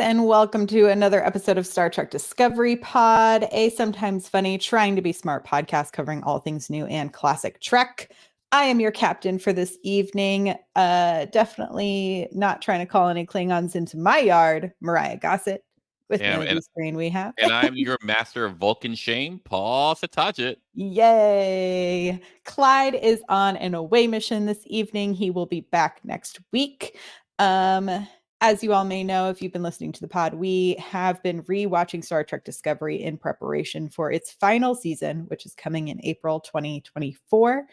and welcome to another episode of Star Trek Discovery Pod, a sometimes funny, trying to be smart podcast covering all things new and classic Trek. I am your captain for this evening. Definitely not trying to call any Klingons into my yard, Myrriah Gossett. With me on the screen we have. And I'm your master of Vulcan shame, Paul Satajit. Yay! Clyde is on an away mission this evening. He will be back next week. As you all may know, if you've been listening to the pod, we have been rewatching Star Trek Discovery in preparation for its final season, which is coming in April 2024.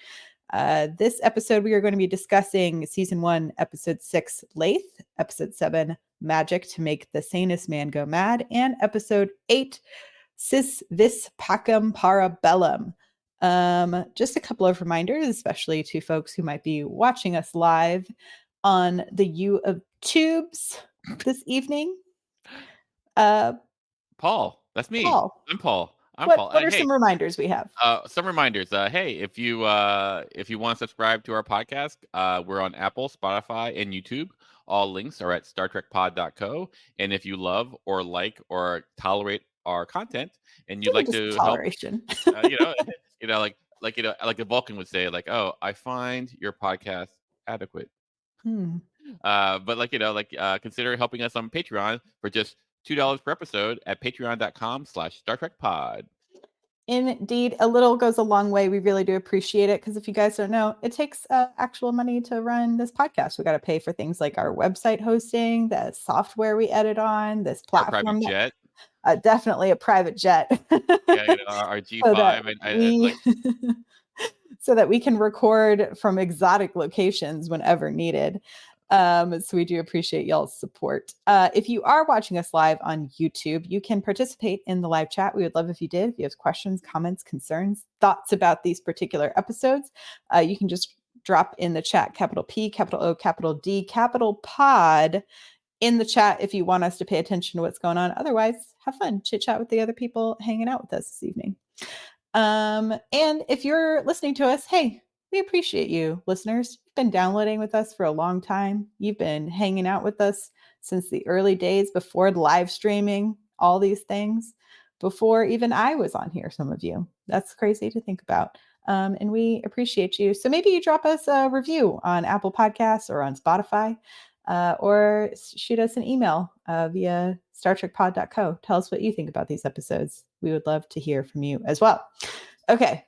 This episode, we are going to be discussing Season 1, Episode 6, Lethe, Episode 7, Magic to Make the Sanest Man Go Mad, and Episode 8, Vis Pacem para Bellum. Just a couple of reminders, especially to folks who might be watching us live on the U of Tubes this evening. Paul, that's me. Paul. I'm Paul. What are some reminders we have? Some reminders. Hey, if you want to subscribe to our podcast, we're on Apple, Spotify, and YouTube. All links are at StarTrekPod.co. And if you love or like or tolerate our content, and you'd like to toleration, help, like a Vulcan would say, like, oh, I find your podcast adequate. But consider helping us on Patreon for just $2 per episode at patreon.com/StarTrekPod. Indeed, a little goes a long way. We really do appreciate it, because if you guys don't know, it takes actual money to run this podcast. We got to pay for things like our website hosting, the software we edit on, this platform. Our private jet. Definitely a private jet. Our G5. So that we can record from exotic locations whenever needed. So we do appreciate y'all's support. If you are watching us live on YouTube, you can participate in the live chat. We would love if you did. If you have questions, comments, concerns, thoughts about these particular episodes, you can just drop in the chat, capital P, capital O, capital D, capital pod in the chat if you want us to pay attention to what's going on. Otherwise, have fun, chit chat with the other people hanging out with us this evening. And if you're listening to us, hey, we appreciate you, listeners. You've been downloading with us for a long time. You've been hanging out with us since the early days before live streaming, all these things, before even I was on here, some of you. That's crazy to think about. And we appreciate you. So maybe you drop us a review on Apple Podcasts or on Spotify, or shoot us an email via StarTrekPod.co. Tell us what you think about these episodes. We would love to hear from you as well. Okay,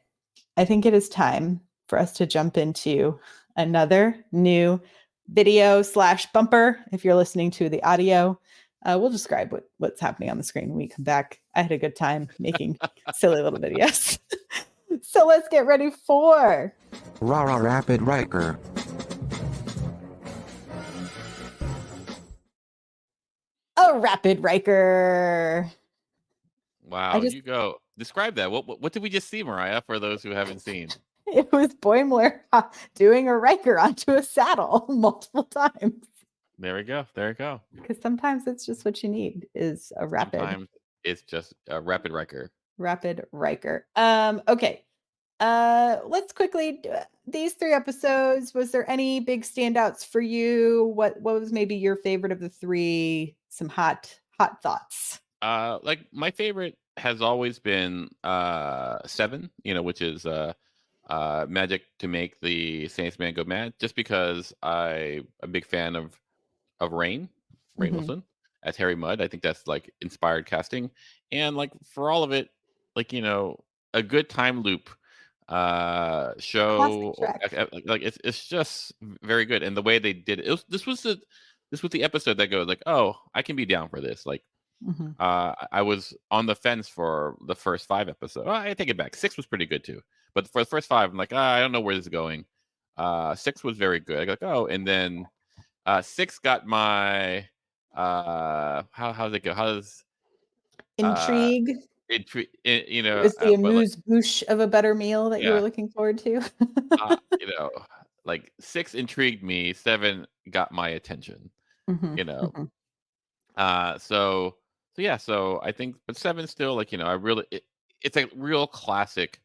I think it is time for us to jump into another new video / bumper. If you're listening to the audio, we'll describe what's happening on the screen when we come back. I had a good time making silly little videos. So let's get ready for Rapid Riker. A Rapid Riker. Wow, you go. Describe that. What did we just see, Myrriah, for those who haven't seen? It was Boimler doing a Riker onto a saddle multiple times. There we go. Because sometimes it's just what you need is a rapid. Sometimes it's just a rapid Riker. Rapid Riker. Okay. Let's quickly these 3 episodes. Was there any big standouts for you? What was maybe your favorite of the 3? Some hot thoughts. Like my favorite has always been 7. Which is Magic to Make the Sanest Man Go Mad. Just because I'm a big fan of Rain Wilson as Harry Mudd. I think that's like inspired casting, and like for all of it, like a good time loop show. Like it's just very good, and the way they did it. This was the episode that goes like, oh, I can be down for this. Like, I was on the fence for the first 5 episodes. I take it back. 6 was pretty good too, but for the first 5, I'm like, I don't know where this is going. 6 was very good. I go like, oh, and then 6 got my how's it go? How's intrigue? It was the amuse-bouche of a better meal that you were looking forward to. Like 6 intrigued me, 7 got my attention. So I think, but 7 still, like it's a real classic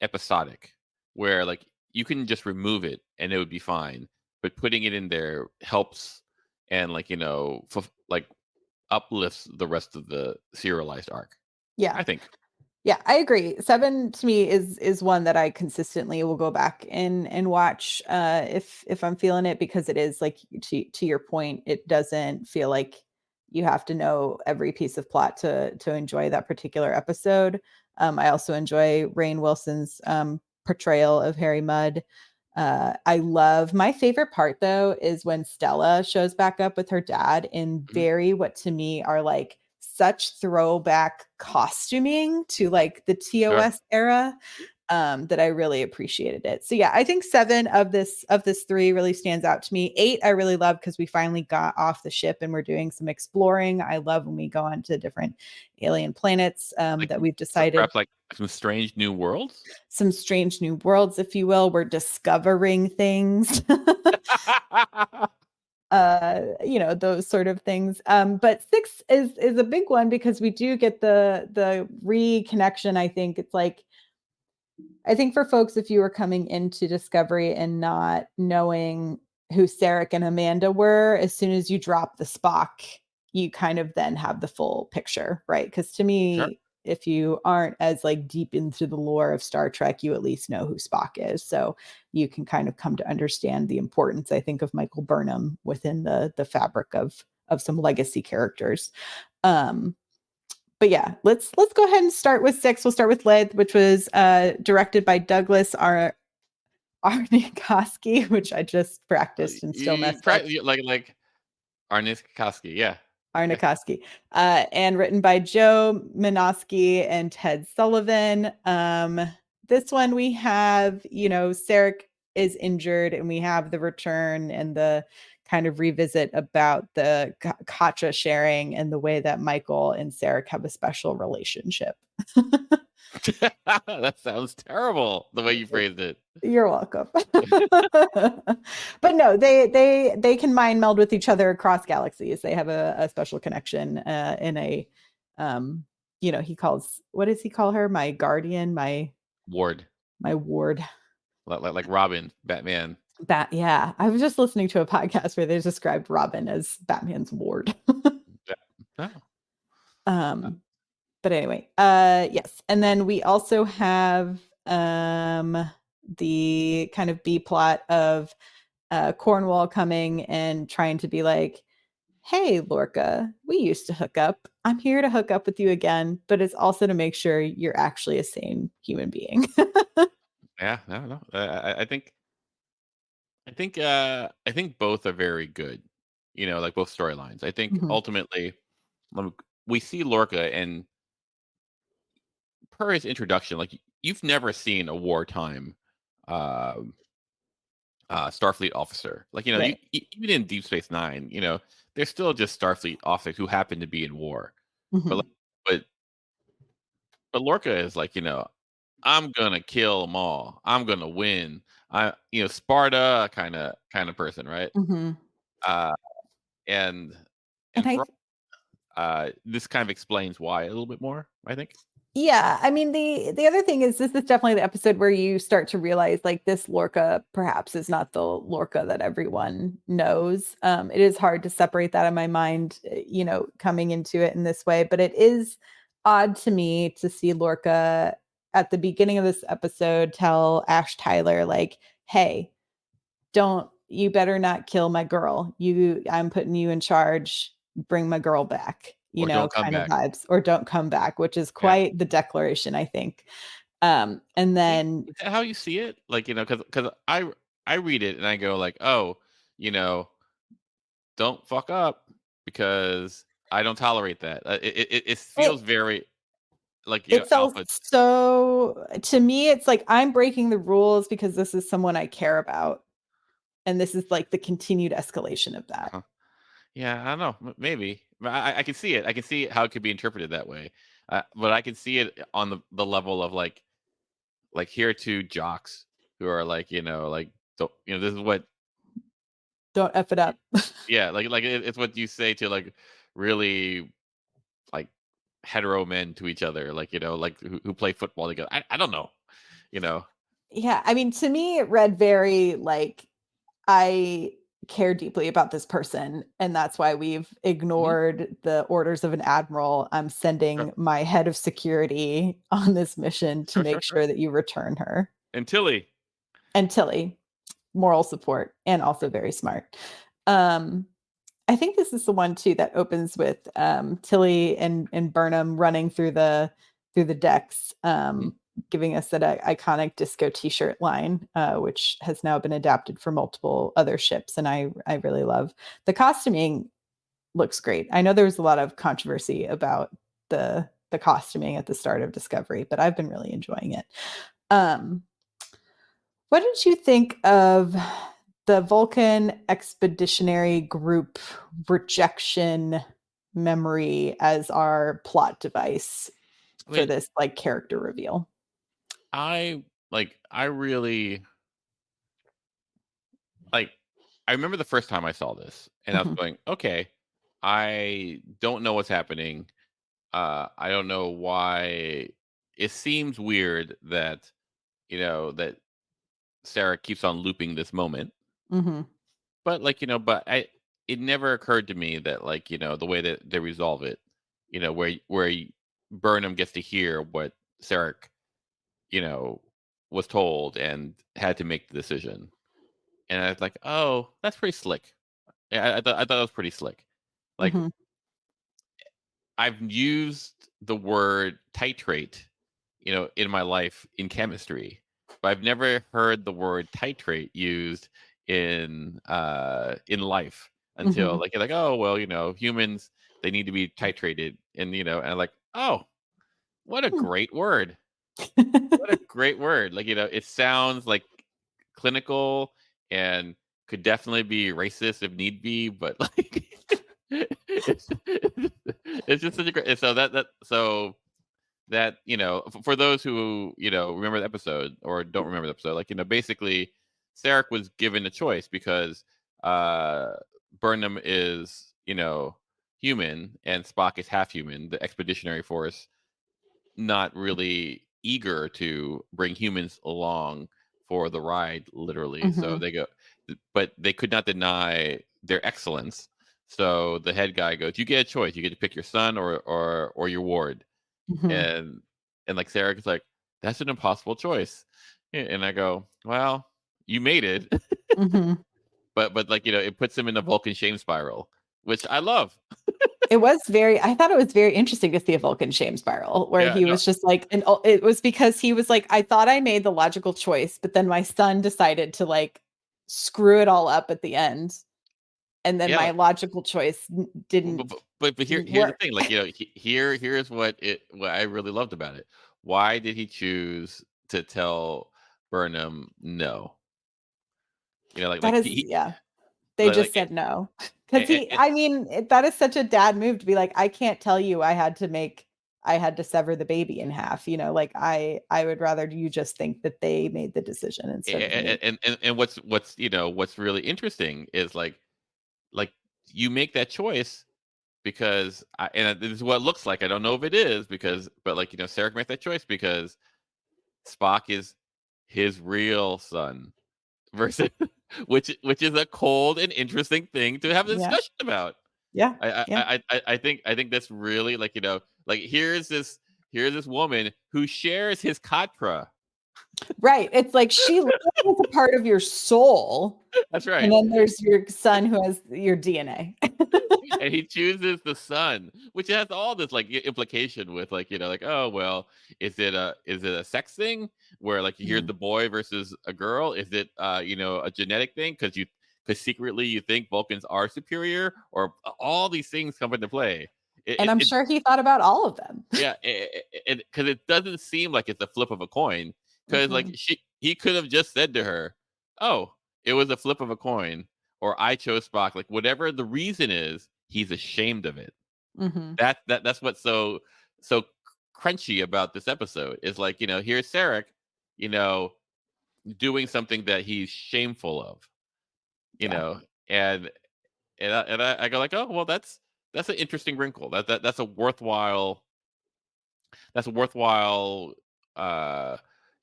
episodic where like you can just remove it and it would be fine, but putting it in there helps, and like uplifts the rest of the serialized arc. Yeah. I think. Yeah, I agree. 7 to me is one that I consistently will go back and watch if I'm feeling it, because it is like, to your point, it doesn't feel like you have to know every piece of plot to enjoy that particular episode. I also enjoy Rainn Wilson's portrayal of Harry Mudd. I love, my favorite part though is when Stella shows back up with her dad in very, what to me are like such throwback costuming to like the TOS era, that I really appreciated it. So yeah, I think 7 of this 3 really stands out to me. 8 I really love because we finally got off the ship and we're doing some exploring. I love when we go on to different alien planets that we've decided. Perhaps like some strange new worlds? Some strange new worlds, if you will. We're discovering things. Those sort of things. But 6 is a big one because we do get the reconnection. I think it's like, I think for folks, if you were coming into Discovery and not knowing who Sarek and Amanda were, as soon as you drop the Spock, you kind of then have the full picture, right? Because to me, if you aren't as like deep into the lore of Star Trek, you at least know who Spock is. So you can kind of come to understand the importance, I think, of Michael Burnham within the fabric of some legacy characters. But yeah, let's go ahead and start with 6. We'll start with Lethe, which was directed by Douglas Arnikoski, which I just practiced and still messed up. Like Arnikoski, yeah. Arnikoski, and written by Joe Menosky and Ted Sullivan. This one we have, Sarek is injured, and we have the return and the kind of revisit about the Kacha sharing and the way that Michael and Sarek have a special relationship. That sounds terrible, the way you phrased it. You're welcome. But no, they can mind meld with each other across galaxies. They have a special connection in a he calls, what does he call her? My guardian, my ward. Like Robin, Batman. Yeah, I was just listening to a podcast where they described Robin as Batman's ward. But anyway, yes. And then we also have the kind of B plot of Cornwall coming and trying to be like, hey, Lorca, we used to hook up. I'm here to hook up with you again, but it's also to make sure you're actually a sane human being. Yeah, no. I think both are very good. Like both storylines. I think ultimately we see Lorca, and per his introduction, like you've never seen a wartime Starfleet officer. Like right. Even in Deep Space Nine, they're still just Starfleet officers who happen to be in war. But Lorca is like, I'm gonna kill them all. I'm gonna win. Sparta kind of person, right? And this kind of explains why a little bit more, I think. Yeah, I mean, the other thing is, this is definitely the episode where you start to realize like this Lorca perhaps is not the Lorca that everyone knows. It is hard to separate that in my mind, coming into it in this way, but it is odd to me to see Lorca at the beginning of this episode tell Ash Tyler, like, hey, you better not kill my girl. I'm putting you in charge. Bring my girl back. Kind of vibes, or don't come back, which is quite the declaration, I think. And then is that how you see it? Like, because I read it and I go like, oh, don't fuck up, because I don't tolerate that. It feels very like, it felt so, to me, it's like I'm breaking the rules because this is someone I care about, and this is like the continued escalation of that. Yeah, I don't know. Maybe I can see it. I can see how it could be interpreted that way. But I can see it on the level of like here are two jocks who are like, this is what. Don't F it up. Yeah, like it's what you say to like really like hetero men to each other, like like who play football together. I don't know, Yeah, I mean, to me, it read very like, I care deeply about this person, and that's why we've ignored the orders of an admiral. I'm sending my head of security on this mission to make sure that you return her. And Tilly, moral support, and also very smart. I think this is the one too that opens with Tilly and Burnham running through the decks, giving us that iconic disco T-shirt line, which has now been adapted for multiple other ships, and I really love the costuming. Looks great. I know there was a lot of controversy about the costuming at the start of Discovery, but I've been really enjoying it. What did you think of the Vulcan Expeditionary Group rejection memory as our plot device for this like character reveal? I really like. I remember the first time I saw this, and I was going, okay, I don't know what's happening. I don't know why. It seems weird that that Sarah keeps on looping this moment. But it never occurred to me that the way that they resolve it, where Burnham gets to hear what Sarek, was told and had to make the decision. And I was like, oh, that's pretty slick. Yeah, I thought it was pretty slick. Like, I've used the word titrate, in my life in chemistry, but I've never heard the word titrate used in life until you're like, oh well, humans, they need to be titrated, and and I'm like, oh, what a great word. What a great word. It sounds like clinical and could definitely be racist if need be, but it's just such a great. So that for those who remember the episode or don't remember the episode, basically Sarek was given a choice because Burnham is human and Spock is half human. The Expeditionary Force not really eager to bring humans along for the ride, literally. So they go, but they could not deny their excellence. So the head guy goes, you get a choice. You get to pick your son or your ward. And like Sarek is like, that's an impossible choice. And I go, well, you made it. But it puts him in the Vulcan shame spiral, which I love. I thought it was very interesting to see a Vulcan shame spiral where he was just like, and it was because he was like, I thought I made the logical choice, but then my son decided to like screw it all up at the end. And then my logical choice didn't. But here's the thing, here's what I really loved about it. Why did he choose to tell Burnham no? They just said no. Because that is such a dad move to be like, I can't tell you I had to sever the baby in half. I would rather you just think that they made the decision instead of me. And what's really interesting is like you make that choice because and this is what it looks like. I don't know if it is but Sarek made that choice because Spock is his real son versus which is a cold and interesting thing to have a discussion about. I think that's really here's this woman who shares his Katra. Right. It's like she is a part of your soul. That's right. And then there's your son who has your DNA. And he chooses the son, which has all this implication with oh well, is it a sex thing where here's the boy versus a girl? Is it a genetic thing because secretly you think Vulcans are superior, or all these things come into play? I'm sure he thought about all of them. Yeah, because it doesn't seem like it's a flip of a coin. Because he could have just said to her, "Oh, it was a flip of a coin," or "I chose Spock." Whatever the reason is, he's ashamed of it. That's what's so crunchy about this episode. Is here's Sarek, doing something that he's shameful of, and I go oh well, that's an interesting wrinkle. That's a worthwhile.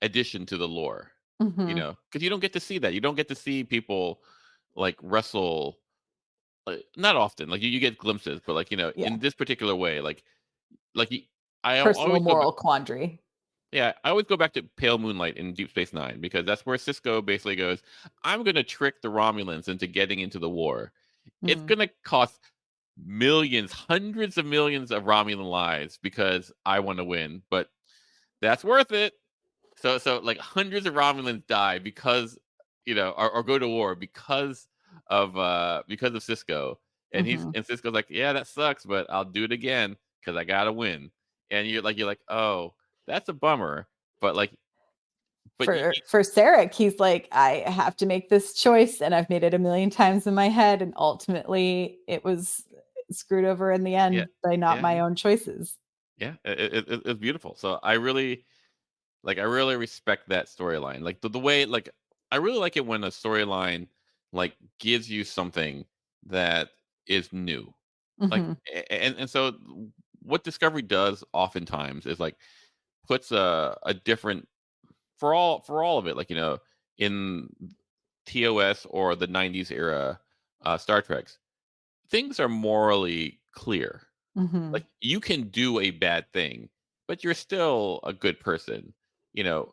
Addition to the lore, because you don't get to see that. You don't get to see people like wrestle, not often. Like you get glimpses, but like in this particular way, like I Personal always go back. moral quandary. Yeah, I always go back to Pale Moonlight in Deep Space Nine because that's where Cisco basically goes, "I'm going to trick the Romulans into getting into the war. It's going to cost millions, hundreds of millions of Romulan lives because I want to win, but that's worth it." So like hundreds of Romulans die because or go to war because of Cisco, and Cisco's like, "Yeah, that sucks, but I'll do it again because I gotta win." And you're like, "Oh, that's a bummer," but like, but For Sarek, he's like, I have to make this choice, and I've made it a million times in my head, and ultimately it was screwed over in the yeah, end by not yeah, my own choices. yeah, it's beautiful. So I really respect that storyline. Like the way, like I really like it when a storyline like gives you something that is new. Like and so what Discovery does oftentimes is like puts a different for all of it, like in TOS or the 90s era Star Treks, things are morally clear. Like you can do a bad thing, but you're still a good person.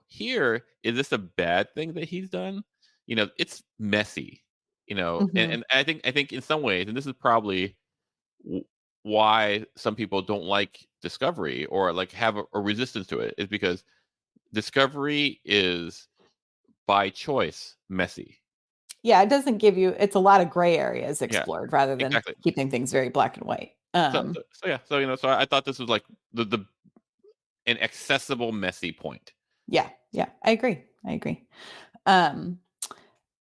Here, is this a bad thing that he's done? It's messy. And I think in some ways, and this is probably w- why some people don't like Discovery or like have a resistance to it, is because Discovery is by choice messy. Yeah, it doesn't give you, it's a lot of gray areas Yeah, explored rather than exactly. keeping things very black and white. Yeah, so I thought this was like the an accessible messy point. Yeah, I agree. Um,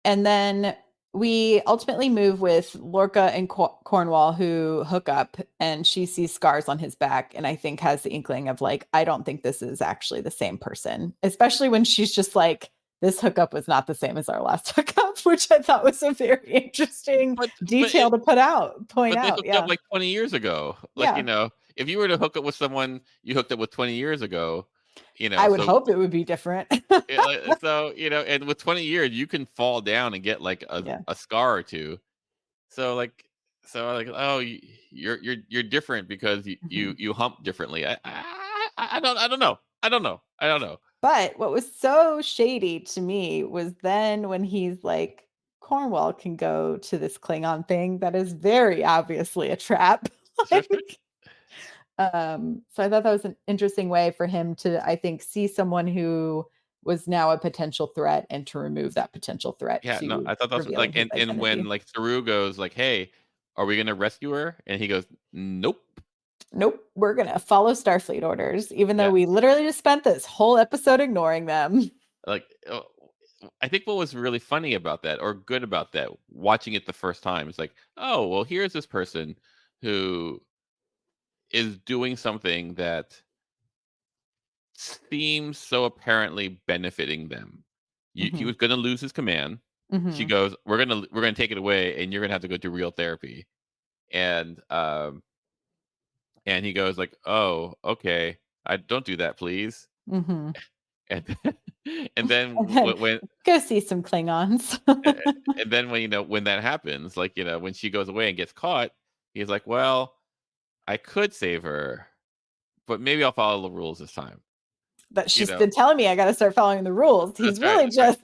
and then we ultimately move with Lorca and Cornwall, who hook up, and she sees scars on his back, and I think has the inkling of like, I don't think this is actually the same person, especially when she's just like, this hookup was not the same as our last hookup, which I thought was a very interesting But but detail it to point but they out. hooked up Yeah. like 20 years ago. Like, Yeah. if you were to hook up with someone you hooked up with 20 years ago, I would so hope it would be different. and with 20 years you can fall down and get like a, Yeah. a scar or two. So like oh, you're different because you hump differently. I don't know. I don't know. But what was so shady to me was then when he's like, Cornwall can go to this Klingon thing that is very obviously a trap. Sure, sure. Like, so I thought that was an interesting way for him to, I think, see someone who was now a potential threat and to remove that potential threat Yeah, no, to I thought that's like, revealing his and when identity. like Saru goes like, "Hey, are we gonna rescue her?" and he goes, "Nope." Nope, we're gonna follow Starfleet orders, even though Yeah, we literally just spent this whole episode ignoring them. like I think what was really funny about that, or good about that, watching it the first time, is like, oh well, here's this person who is doing something that seems so apparently benefiting them. He hmm was gonna lose his command. She hmm goes, "We're gonna take it away, and you're gonna have to go do real therapy." And and he goes like, "Oh, okay. I don't do that, please." hmm And and then And then when go see some Klingons. and then when that happens, like when she goes away and gets caught, he's like, "Well, I could save her, but maybe I'll follow the rules this time." But You she's know, been telling me I got to start following the rules. He's that's right. really That's right.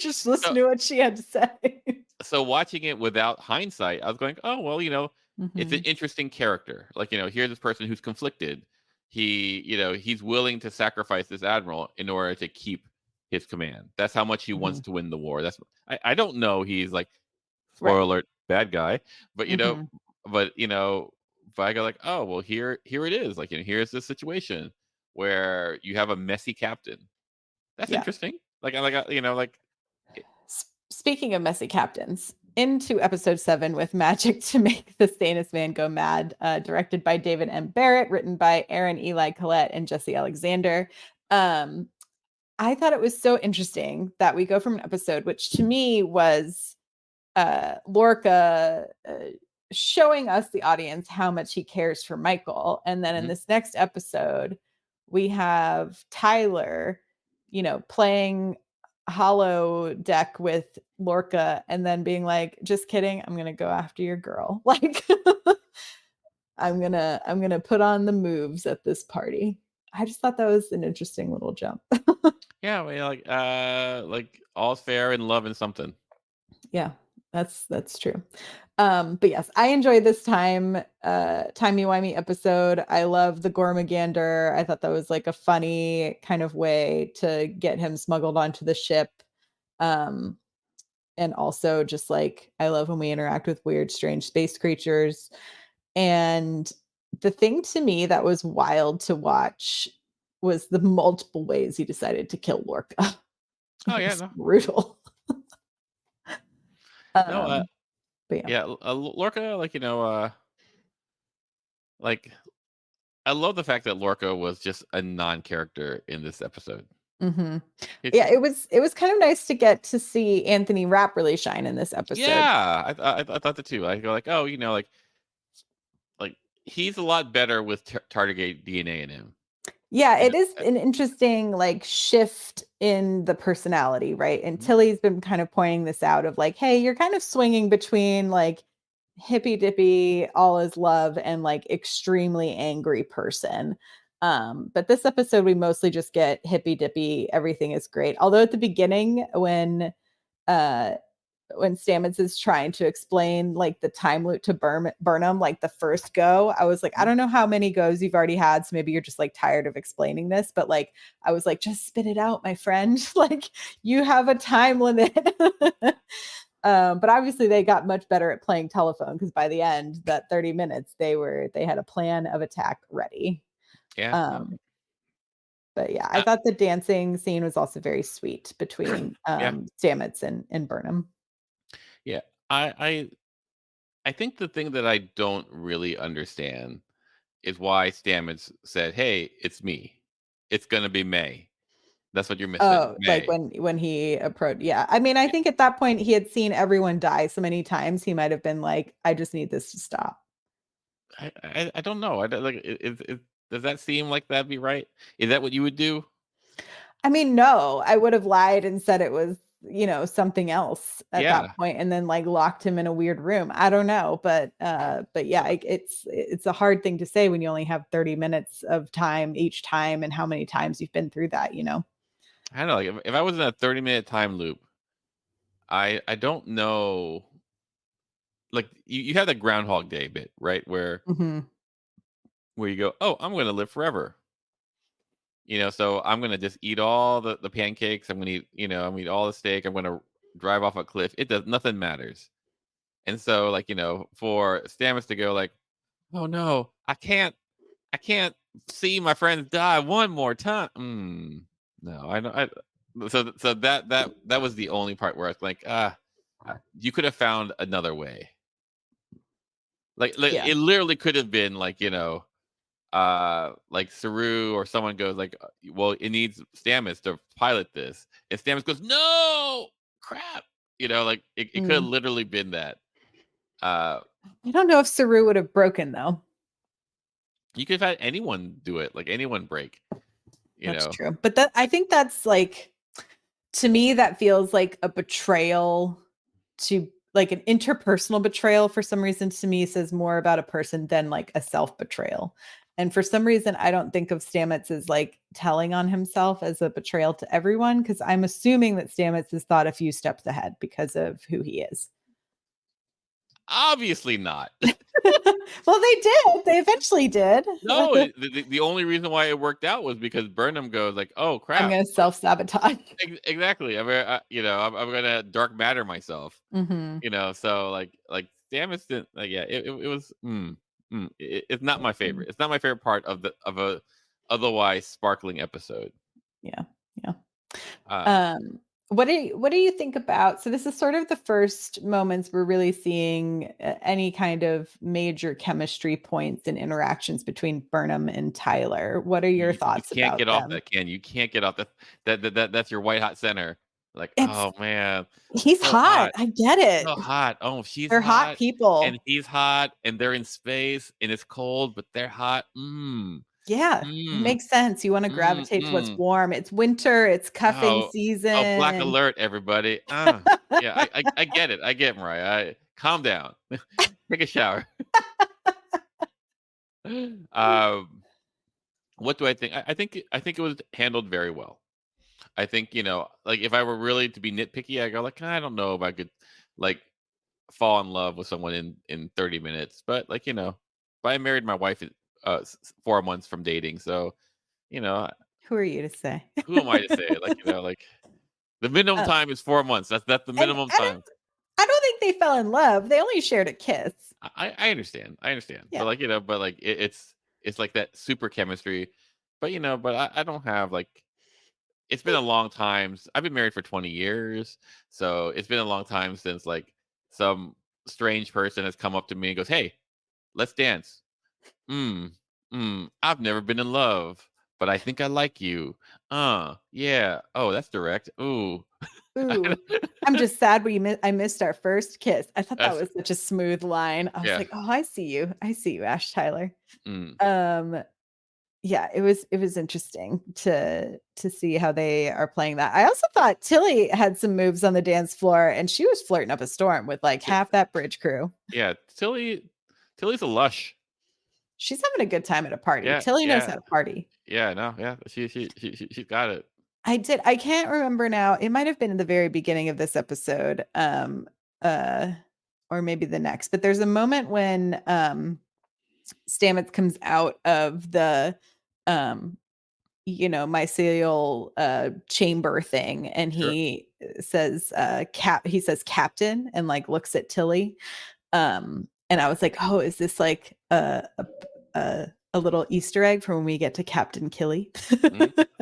just So listening to what she had to say. watching it without hindsight, I was going, "Oh well, it's an hmm interesting character. Like here's this person who's conflicted. He's willing to sacrifice this admiral in order to keep his command. That's how much he wants hmm to win the war. I don't know. He's like, spoiler Right. alert, bad guy, but hmm but I go like, oh well, here it is. Like here's this situation where you have a messy captain. That's Yeah. interesting. Like Speaking of messy captains, into episode 7 with Magic to Make the Sanest Man Go Mad, directed by David M. Barrett, written by Aaron Eli Collette and Jesse Alexander. Um, I thought it was so interesting that we go from an episode, which to me was Lorca showing us, the audience, how much he cares for Michael. And then in mhm. this next episode, we have Tyler, playing hollow deck with Lorca and then being like, just kidding, I'm gonna go after your girl. Like I'm gonna put on the moves at this party. I just thought that was an interesting little jump. Yeah, I mean, like all's fair in love and something. Yeah, that's true. But yes, I enjoyed this timey-wimey episode. I love the Gormagander. I thought that was like a funny kind of way to get him smuggled onto the ship. Um, and also just like I love when we interact with weird, strange space creatures. And the thing to me that was wild to watch was the multiple ways he decided to kill Lorca. Oh It yeah, was no, brutal. no, But yeah. yeah, Lorca, like I love the fact that Lorca was just a non-character in this episode. Hmm. It's Yeah, just, it was kind of nice to get to see Anthony Rapp really shine in this episode. yeah, I thought that too. I go like, oh, like he's a lot better with Tardigrade DNA in him. Yeah, You it know, is an interesting like shift in the personality, right? And Mhm. Tilly's been kind of pointing this out of like, hey, you're kind of swinging between like hippy dippy, all is love, and like extremely angry person. But this episode, we mostly just get hippy dippy, everything is great. Although at the beginning, uh when Stamets is trying to explain like the time loop to Burnham, like the first go, I was like, I don't know how many goes you've already had, so maybe you're just like tired of explaining this, but like I was like, just spit it out, my friend. Like you have a time limit. But obviously they got much better at playing telephone because by the end, that 30 minutes, they had a plan of attack ready. Yeah, no, Um, but yeah, I uh, thought the dancing scene was also very sweet between yeah, Stamets and Burnham. yeah. I I think the thing that I don't really understand is why Stamets said, "Hey, it's me. It's gonna be May." That's what you're missing, Oh, like May. when he approached, yeah. I mean, I think at that point he had seen everyone die so many times, he might have been like, I just need this to stop. I don't know. I don't, like does that seem like that'd be right? Is that what you would do? I mean, no, I would have lied and said it was, something else at that Yeah, point and then like locked him in a weird room. I don't know, but yeah, it's a hard thing to say when you only have 30 minutes of time each time and how many times you've been through that, you know. I don't know. Like if I was in a 30-minute time loop, I don't know. Like you have the Groundhog Day bit, right? Mhm. Where you go, oh, I'm gonna live forever. So I'm gonna just eat all the pancakes. I'm gonna eat, I'm gonna eat all the steak. I'm gonna drive off a cliff. It does nothing matters. And so, like, for Stamets to go like, oh no, I can't see my friends die one more time. No, I know. So that was the only part where I was like, you could have found another way. Like Yeah. it literally could have been like, like Saru or someone goes like, well, it needs Stamets to pilot this, and Stamets goes, no, crap. Like it could have Mm. literally been that. Uh, I don't know if Saru would have broken though. you could have had anyone do it, like anyone break. You That's know, true. But I think that's like, to me, that feels like a betrayal, to like an interpersonal betrayal for some reason, to me says more about a person than like a self-betrayal. And for some reason, I don't think of Stamets as like telling on himself as a betrayal to everyone, because I'm assuming that Stamets has thought a few steps ahead because of who he is. obviously not. Well, they did. They eventually did. No, the only reason why it worked out was because Burnham goes like, "Oh I'm crap!" going to self-sabotage. Exactly. I'm gonna dark matter myself. Hmm. So like Stamets didn't like. Yeah, it was. It's not my favorite. It's not my favorite part of a otherwise sparkling episode. Yeah. Yeah. Uh, Um, what do you think about, so this is sort of the first moments we're really seeing any kind of major chemistry points and interactions between Burnham and Tyler. What are your you thoughts can't about get off them? that, Ken. You can't get off that's your white hot center. Like, It's oh man, He's so hot. hot. I get it. So hot. Oh, she's They're hot hot, and people. he's hot, and they're in space, and it's cold, but they're hot. Yeah, it Mm, makes sense. You want to mm, gravitate to what's mm. warm. It's winter, it's cuffing Oh, oh, black season. alert, everybody. Yeah, I get it. I get Myrriah. Calm down. Take a shower. um, what do I think? I think it was handled very well. I think, like if I were really to be nitpicky, I go like, I don't know if I could like fall in love with someone in 30 minutes. But like, but I married my wife in 4 months from dating, so you know, Who are you to say? who am I to say? Like, like the minimum Uh, time is 4 months. That's the and minimum time. I don't think they fell in love. They only shared a kiss. I understand. I understand. But Yeah. like, but like it's like that super chemistry. But but I don't have like it's been a long time. I've been married for 20 years. So it's been a long time since like some strange person has come up to me and goes, "Hey, let's dance." Mm, I've never been in love, but I think I like you. Yeah. Oh, that's direct. Ooh. Ooh, I'm just sad I missed our first kiss. I thought that That's was such a smooth line. I was yeah. like, "Oh, I see you. I see you, Ash Tyler." Mm. Um, yeah, it was interesting to see how they are playing that. I also thought Tilly had some moves on the dance floor, and she was flirting up a storm with like T- half that bridge crew. Yeah. Tilly's a lush. She's having a good time at a party. Yeah. Tilly knows Yeah. how to party. Yeah. No. Yeah. She's got it. I can't remember now. It might have been in the very beginning of this episode, uh, or maybe the next. But there's a moment when Stamets comes out of the um mycelial chamber thing, and Sure. he says he says captain, and like looks at Tilly. And I was like, oh, is this like a little Easter egg for when we get to Captain Killy?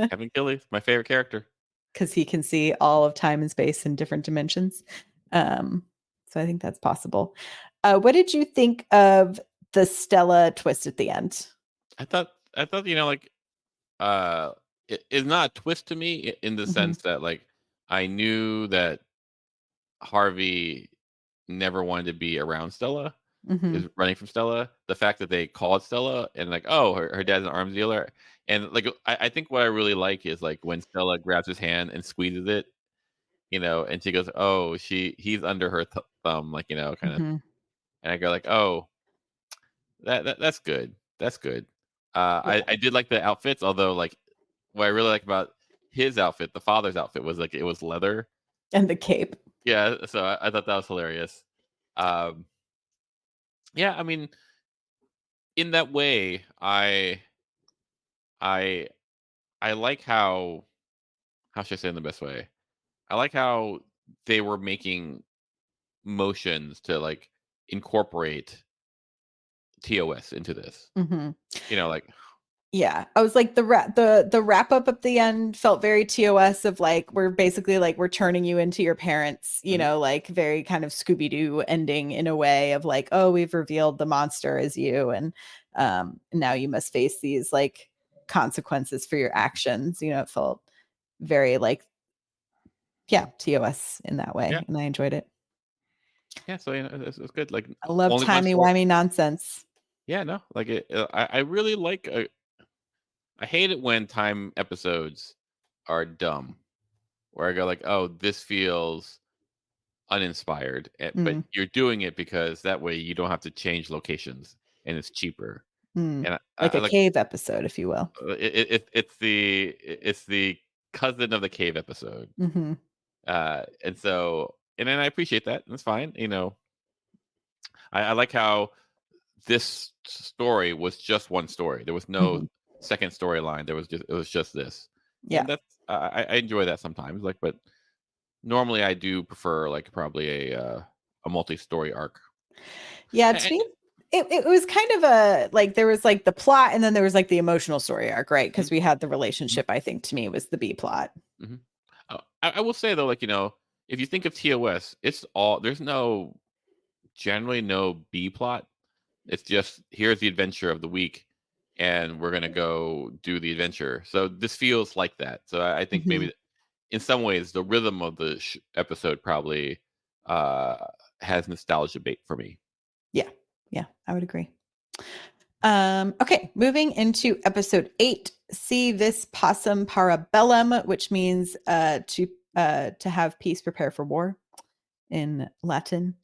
Kevin Gillies, my favorite character. Because he can see all of time and space in different dimensions. So I think that's possible. What did you think of the Stella twist at the end? I thought like it's not a twist to me in the Mhm, sense that like I knew that Harvey never wanted to be around Stella, mhm, is running from Stella. The fact that they called Stella and like, oh, her dad's an arms dealer, and like I think what I really like is like when Stella grabs his hand and squeezes it, and she goes, oh, he's under her thumb, like kind of, mhm. and I go like, oh, that's good, that's good. Yeah, I did like the outfits, although like what I really like about his outfit, the father's outfit, was like it was leather. and the cape. Yeah, so I thought that was hilarious. Um, yeah, I mean, in that way, I I like how should I say it in the best way? I like how they were making motions to like incorporate TOS into this. Mhm. Like Yeah, I was like the wrap up at the end felt very TOS of like we're turning you into your parents, mhm, like very kind of Scooby Doo ending in a way of like, oh, we've revealed the monster as you, and now you must face these like consequences for your actions. It felt very like, yeah, TOS in that yeah, way, and I enjoyed it. yeah. So it's good. Like I love only one timey story. wimey nonsense. Yeah, no, like it. I really like. I hate it when time episodes are dumb, where I go like, oh, this feels uninspired, but Mm, you're doing it because that way you don't have to change locations and it's cheaper. mm. And Like I a like cave episode, if you will. it's the cousin of the cave episode. Hmm. And then I appreciate that. That's fine. I like how this story was just one story. There was no Hmm. second storyline. It was just this, Yeah. and that's I enjoy that sometimes. Like, but normally I do prefer like probably a multi-story arc. Yeah, Eh, to me, it was kind of a like there was like the plot and then there was like the emotional story arc, right? mhm, Because we had the mhm, relationship, I think to me was the B plot. mhm. I will say though, like if you think of TOS, it's all there's no generally no B plot. It's just here's the adventure of the week, and we're gonna go do the adventure. So this feels like that. So I think Hmm. maybe in some ways the rhythm of the episode probably uh, has nostalgia bait for me. Yeah. Yeah, I would agree. Okay, moving into episode 8, see Vis Pacem para Bellum, which means to have peace, prepare for war in Latin.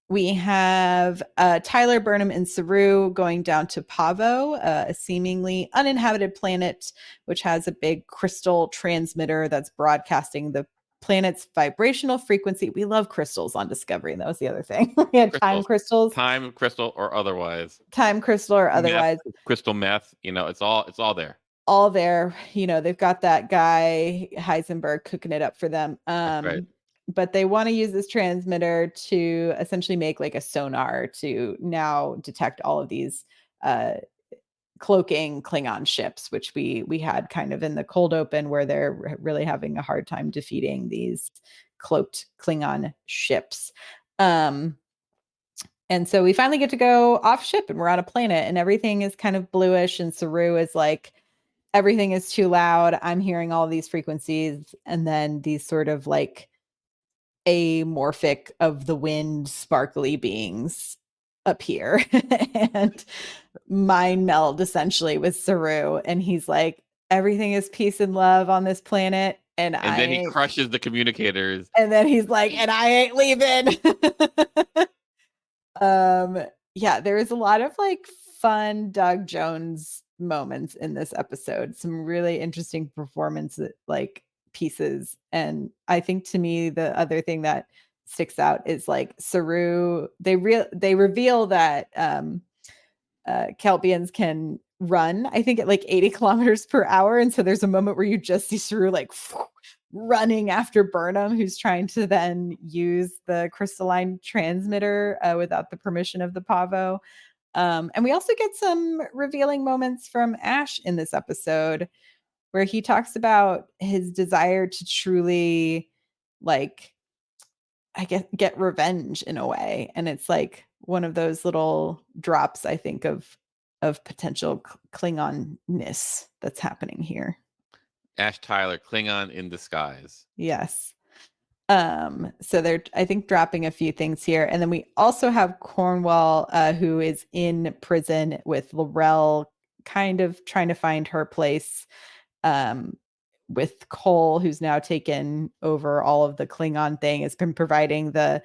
We have Tyler, Burnham, and Saru going down to Pavo, a seemingly uninhabited planet, which has a big crystal transmitter that's broadcasting the planet's vibrational frequency. We love crystals on Discovery. That was the other thing. We had time crystals. Time crystal or otherwise. Time crystal or otherwise. Meth, crystal meth, it's all there. All there. They've got that guy Heisenberg cooking it up for them. Right. But they want to use this transmitter to essentially make like a sonar to now detect all of these cloaking Klingon ships, which we had kind of in the cold open, where they're really having a hard time defeating these cloaked Klingon ships. And so we finally get to go off ship, and we're on a planet, and everything is kind of bluish, and Saru is like, everything is too loud. I'm hearing all these frequencies, and then these sort of like amorphic of the wind sparkly beings appear and mind meld essentially with Saru, and he's like, everything is peace and love on this planet, and then he crushes the communicators, and then he's like, and I ain't leaving. Yeah, there is a lot of like fun Doug Jones moments in this episode, some really interesting performance like pieces. And I think to me the other thing that sticks out is like Saru, they reveal that Kelpians can run, I think at like 80 kilometers per hour, and so there's a moment where you just see Saru like running after Burnham, who's trying to then use the crystalline transmitter without the permission of the Pavo. And we also get some revealing moments from Ash in this episode, where he talks about his desire to truly, like, I guess, get revenge in a way. And it's like one of those little drops, I think, of potential Klingon-ness that's happening here. Ash Tyler, Klingon in disguise. Yes. So they're, I think, dropping a few things here. And then we also have Cornwall, who is in prison with Laurel, kind of trying to find her place, with Cole, who's now taken over all of the Klingon thing, has been providing the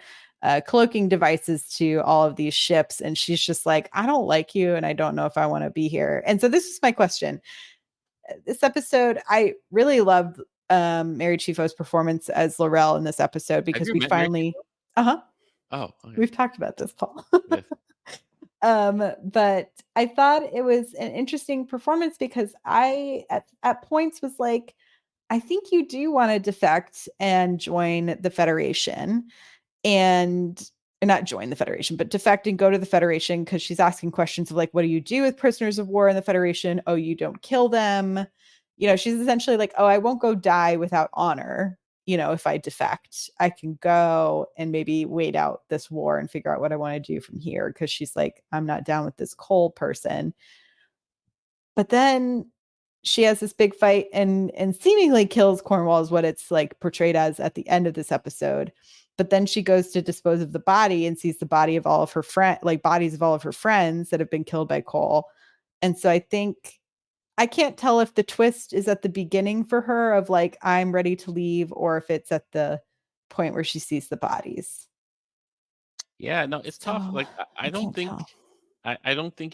cloaking devices to all of these ships. And she's just like, I don't like you, and I don't know if I want to be here. And so this is my question. This episode, I really loved Mary Chieffo's performance as Laurel in this episode, because we finally we've talked about this, Paul. Yes. But I thought it was an interesting performance, because I at points was like, I think you do want to defect and join the Federation, and not join the Federation, but defect and go to the Federation, because she's asking questions of like, what do you do with prisoners of war in the Federation? Oh, you don't kill them. She's essentially like, oh, I won't go die without honor. If I defect, I can go and maybe wait out this war and figure out what I want to do from here. Because she's like, I'm not down with this Cole person. But then she has this big fight and seemingly kills Cornwall, is what it's like portrayed as at the end of this episode. But then she goes to dispose of the body and sees the body of all of her bodies of all of her friends that have been killed by Cole. And so I think, I can't tell if the twist is at the beginning for her of like, I'm ready to leave, or if it's at the point where she sees the bodies. Yeah, no, it's tough. Like, I don't think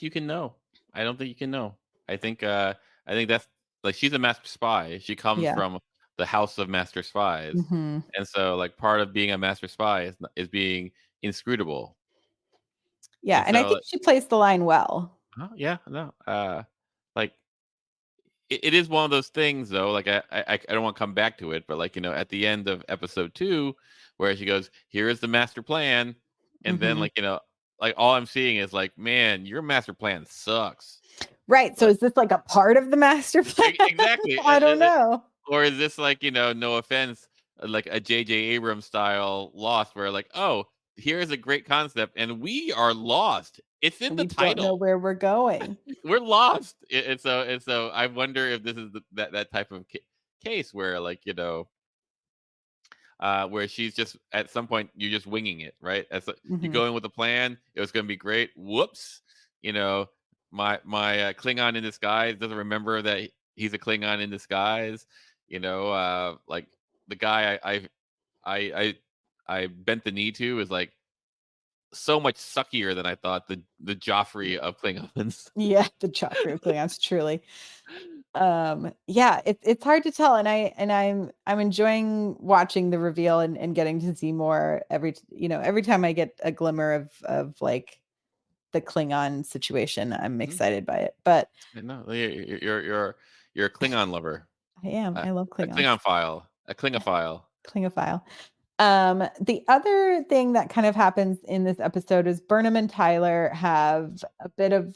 you can know. I don't think you can know. I think that's like, she's a master spy. She comes from the house of master spies. Mm-hmm. And so like part of being a master spy is being inscrutable. Yeah. And I think she plays the line well. Yeah, no. Like it is one of those things though. Like I don't want to come back to it, but like, at the end of episode 2, where she goes, here is the master plan. And then like, like all I'm seeing is like, man, your master plan sucks. Right. So is this like a part of the master plan? Exactly. I don't know. Or is this like, no offense, like a J.J. Abrams style Lost, where like, oh, here's a great concept and we are lost. It's in the title. We don't know where we're going. We're lost. And so I wonder if this is that type of case where like, where she's just at some point you're just winging it, right? You go in with a plan, it was going to be great. Whoops, you know, my Klingon in disguise doesn't remember that he's a Klingon in disguise. Like the guy I I bent the knee to is like so much suckier than I thought. The Joffrey of Klingons. Yeah, the Joffrey of Klingons, truly. Yeah, it's hard to tell, and I'm enjoying watching the reveal and getting to see more every time I get a glimmer of like the Klingon situation, I'm excited by it. But No, you're a Klingon lover. I am. I love A Klingons. Klingon file. A Klingophile. Klingophile. The other thing that kind of happens in this episode is Burnham and Tyler have a bit of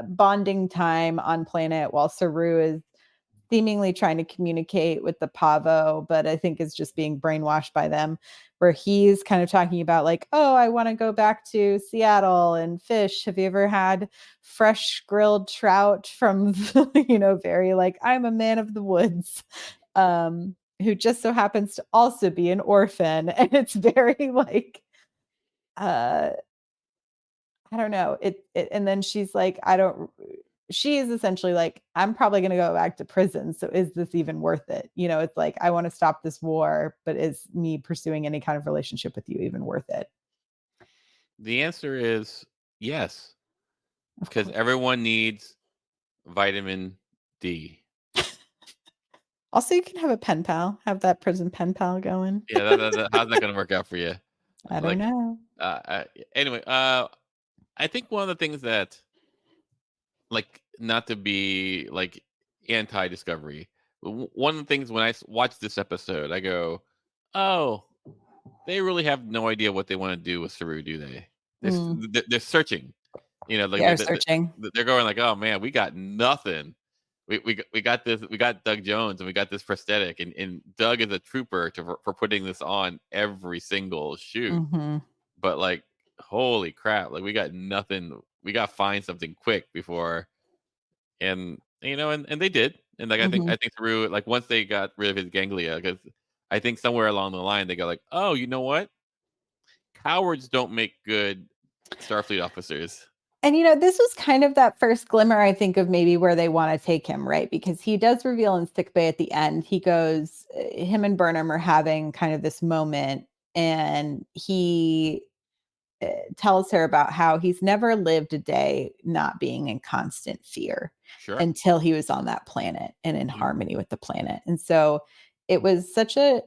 bonding time on planet while Saru is seemingly trying to communicate with the Pavo, but I think is just being brainwashed by them, where he's kind of talking about like, oh, I want to go back to Seattle and fish. Have you ever had fresh grilled trout from, very like, I'm a man of the woods, who just so happens to also be an orphan. And it's very like, I don't know. And then she's like, she is essentially like, I'm probably going to go back to prison. So is this even worth it? It's like, I want to stop this war, but is me pursuing any kind of relationship with you even worth it? The answer is yes, because everyone needs vitamin D. Also, you can have a pen pal, have that prison pen pal going. Yeah, how's that going to work out for you? I don't know. Anyway, I think one of the things that, like, not to be like anti-discovery, one of the things when I watch this episode, I go, oh, they really have no idea what they want to do with Saru, do they? They're searching. They're searching. They're going like, oh man, we got nothing. We got this. We got Doug Jones, and we got this prosthetic, and Doug is a trooper for putting this on every single shoot. But like, holy crap! Like we got nothing. We got to find something quick before, and they did. And like I think through like once they got rid of his ganglia, because I think somewhere along the line they go like, oh, you know what? Cowards don't make good Starfleet officers. And, this was kind of that first glimmer, I think, of maybe where they want to take him, right? Because he does reveal in sickbay at the end, him and Burnham are having kind of this moment, and he tells her about how he's never lived a day not being in constant fear until he was on that planet and in harmony with the planet. And so it was such a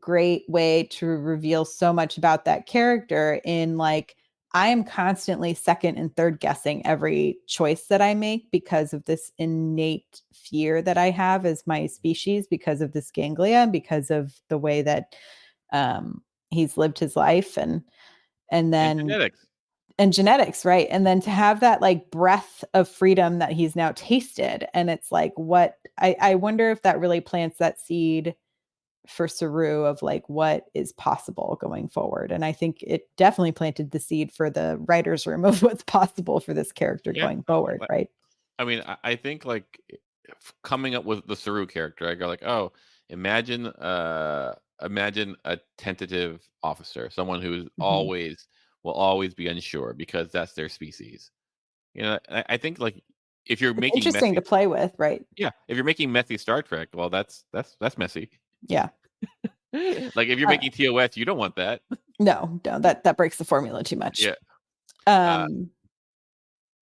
great way to reveal so much about that character in like, I am constantly second and third guessing every choice that I make because of this innate fear that I have as my species, because of this ganglia, because of the way that he's lived his life and genetics, right? And then to have that like breath of freedom that he's now tasted. And it's like, what I wonder if that really plants that seed for Saru of like what is possible going forward. And I think it definitely planted the seed for the writer's room of what's possible for this character going forward, right? I mean, I think like coming up with the Saru character, I go like, oh, imagine a tentative officer, someone who's will always be unsure because that's their species. I think like if you're making interesting to play with, right? Yeah, if you're making messy Star Trek, well, that's messy. Yeah. Like if you're making TOS, you don't want that. No, that breaks the formula too much. Yeah.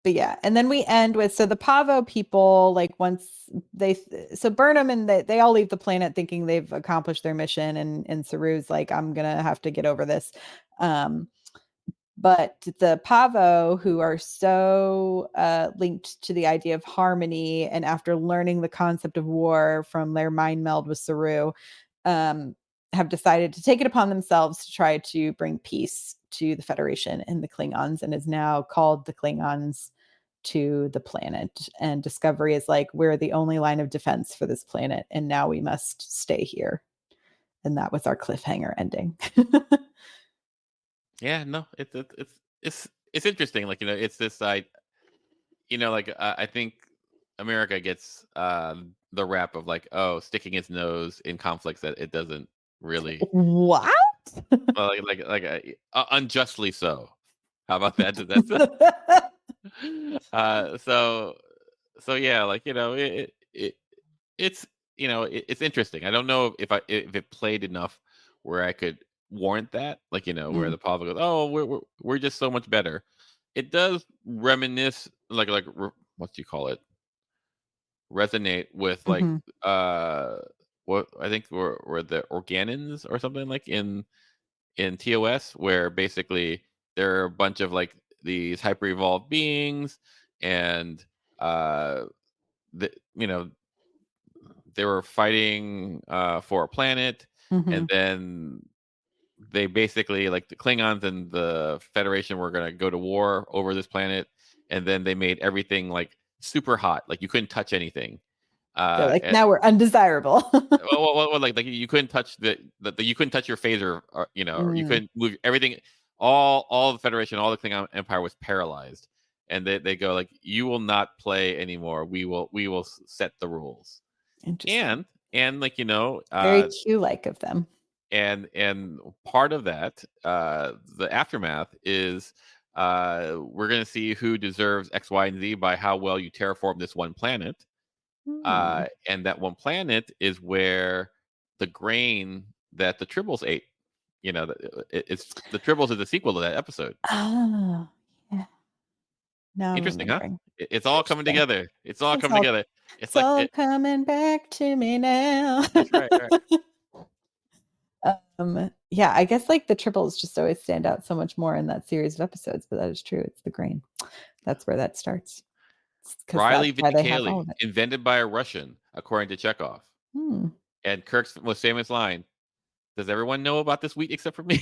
But yeah, and then we end with the Pavo people, like Burnham and they all leave the planet thinking they've accomplished their mission, and Saru's like, I'm gonna have to get over this. But the Pavo, who are so linked to the idea of harmony, and after learning the concept of war from their mind meld with Saru, have decided to take it upon themselves to try to bring peace to the Federation and the Klingons, and is now called the Klingons to the planet. And Discovery is like, we're the only line of defense for this planet, and now we must stay here. And that was our cliffhanger ending. Yeah, no, it's interesting. Like, it's this side, like I think America gets the rap of like, oh, sticking its nose in conflicts that it doesn't really. What? Like unjustly so. How about that? So yeah, like it's it's interesting. I don't know if it played enough where I could warrant that, like where Mm, the public goes, oh, we're just so much better. It does reminisce, what do you call it? Resonate with mhm, what I think were the organons or something, like in TOS, where basically there are a bunch of like these hyper evolved beings, and uh the, they were fighting for a planet, and mhm. then they basically, like, the Klingons and the Federation were going to go to war over this planet, and then they made everything like super hot, like you couldn't touch anything. They're like, And, now we're undesirable. like you couldn't touch you couldn't touch your phaser, or you Mm, couldn't move everything. All the Federation, all the Klingon Empire was paralyzed, and they go like, you will not play anymore. We will set the rules. interesting. And like Very Q-like of them. and part of that, the aftermath is, we're going to see who deserves X, Y, and Z by how well you terraform this one planet. Hmm. And that one planet is where the grain that the Tribbles ate. It's the Tribbles is the sequel to that episode. Oh, yeah. Now I'm Interesting, huh? remembering. It's all coming Interesting. together. It's all It's coming all together. It's it's like all it. coming back to me now. That's right. Right. Yeah, I guess like the triples just always stand out so much more in that series of episodes, but that is true. It's the grain. That's where that starts. Because that's Riley why they have all Viticali, of it. invented by a Russian, according to Chekhov. Hmm. And Kirk's most famous line: "Does everyone know about this wheat except for me?"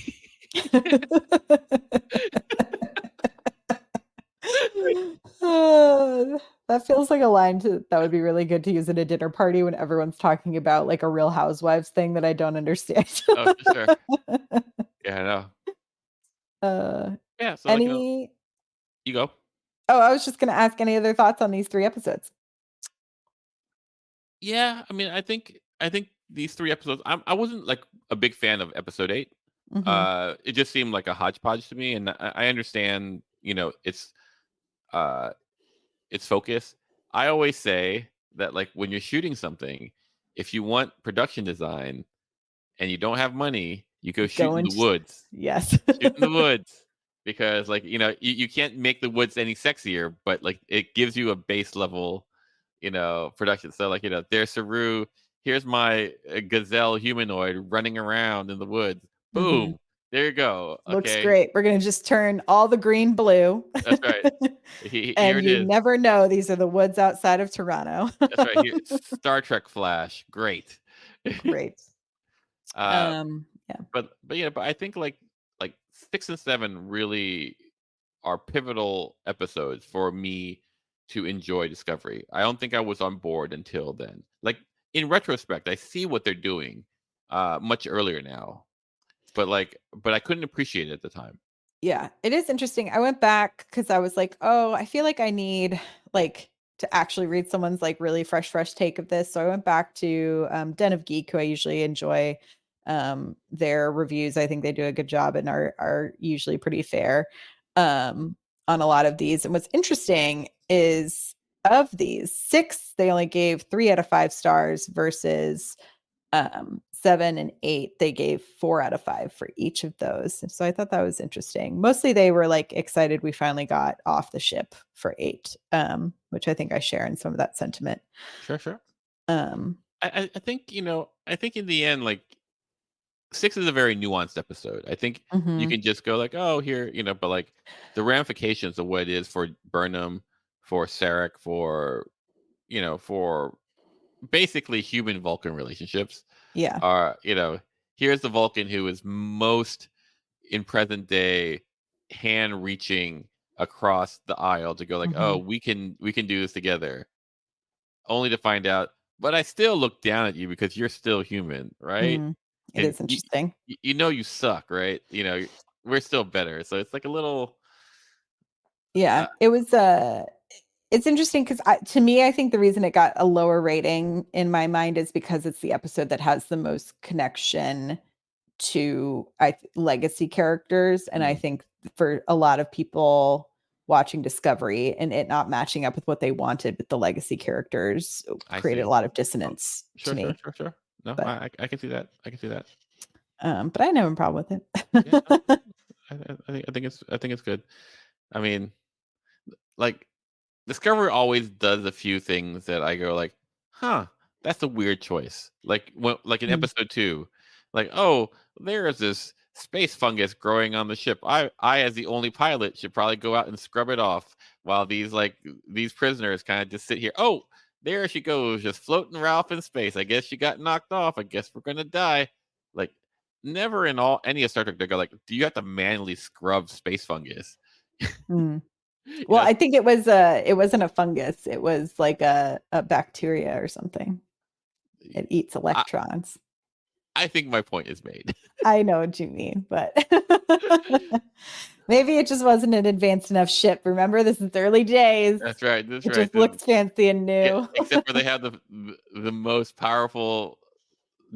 That feels like a line that would be really good to use at a dinner party when everyone's talking about like a Real Housewives thing that I don't understand. Oh, for sure. Yeah, I know. uh, Yeah, so like any you go. Oh, I was just gonna ask any other thoughts on these 3 episodes? Yeah, I mean, I think these 3 episodes. I wasn't like a big fan of episode 8. Mhm. It just seemed like a hodgepodge to me, and I understand, uh, its focus. I always say that, like, when you're shooting something, if you want production design and you don't have money, you go shoot Go in the into woods. Yes. Shoot in the woods, because, like, you can't make the woods any sexier, but like it gives you a base level, production. So, like, there's Saru. Here's my gazelle humanoid running around in the woods. Mhm. Boom. There you go. Looks Okay, great. We're gonna just turn all the green blue. that's right. Here And it you is. never know, these are the woods outside of Toronto. That's right. Here, Star Trek Flash. Great. Great. uh, Yeah. but I think like 6 and 7 really are pivotal episodes for me to enjoy Discovery. I don't think I was on board until then. Like, in retrospect, I see what they're doing much earlier now, but I couldn't appreciate it at the time. Yeah, it is interesting. I went back because I was like, "Oh, I feel like I need, like, to actually read someone's, like, really fresh take of this." So I went back to, Den of Geek, who I usually enjoy, their reviews. I think they do a good job and are usually pretty fair, on a lot of these. And what's interesting is of these 6, they only gave 3 out of 5 stars versus 7 and 8, they gave 4 out of 5 for each of those. So I thought that was interesting. Mostly they were like excited we finally got off the ship for 8, which I think I share in some of that sentiment. Sure, sure. Um, I think I think in the end, like, 6 is a very nuanced episode. I think you mhm, can just go like, oh, here, but like the ramifications of what it is for Burnham, for Sarek, for basically human Vulcan relationships yeah. are, here's the Vulcan who is most in present day hand reaching across the aisle to go like, oh, Mhm, we can do this together, only to find out, but I still look down at you because you're still human, right? mm. It And is interesting. you suck, right? We're still better. So it's like a little, Yeah, uh, it was, it's interesting because to me, I think the reason it got a lower rating in my mind is because it's the episode that has the most connection to legacy characters, and I mm, think for a lot of people, watching Discovery and it not matching up with what they wanted with the legacy characters created a lot of dissonance to me. Sure. No, but, I can see that. But I have no problem with it. Yeah, I think it's good. I mean, like Discovery always does a few things that I go like, huh, that's a weird choice. Like in episode 2, like, oh, there is this space fungus growing on the ship. I as the only pilot should probably go out and scrub it off while these prisoners kind of just sit here. Oh, there she goes, just floating around in space. I guess she got knocked off. I guess we're gonna die. Like, never in any of Star Trek they go like, do you have to manually scrub space fungus? Well, I think it wasn't a fungus. It was like a bacteria or something. It eats electrons. I think my point is made. I know what you mean, but maybe it just wasn't an advanced enough ship. Remember, this is early days. That's right. It just looks fancy and new. Yeah, except for they have the most powerful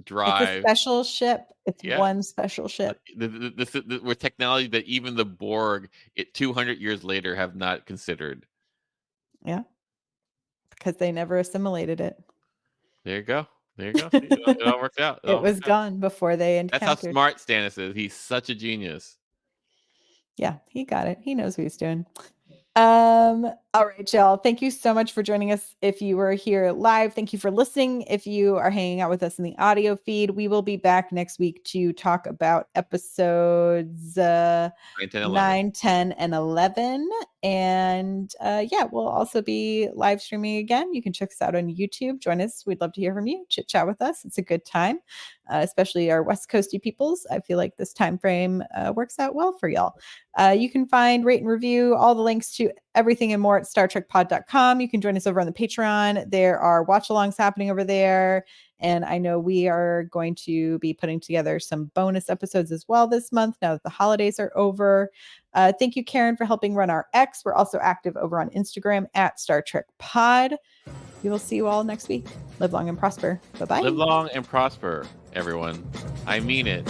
drive. It's a special ship. It's one special ship. With technology that even the Borg, 200 years later, have not considered. Yeah, because they never assimilated it. There you go. It all worked out. It was gone before they encountered. That's how smart Sanest is. He's such a genius. Yeah, he got it. He knows what he's doing. All right, y'all. Thank you so much for joining us. If you were here live, thank you for listening. If you are hanging out with us in the audio feed, we will be back next week to talk about episodes 9, 10, and 11. And we'll also be live streaming again. You can check us out on YouTube. Join us. We'd love to hear from you. Chit chat with us. It's a good time, especially our West Coasty peoples. I feel like this time frame works out well for y'all. You can find, rate, and review all the links to everything and more at StarTrekPod.com. You can join us over on the Patreon. There are watch-alongs happening over there. And I know we are going to be putting together some bonus episodes as well this month now that the holidays are over. Thank you, Karen, for helping run our X. We're also active over on Instagram at Star Trek Pod. We will see you all next week. Live long and prosper. Bye-bye. Live long and prosper, everyone. I mean it.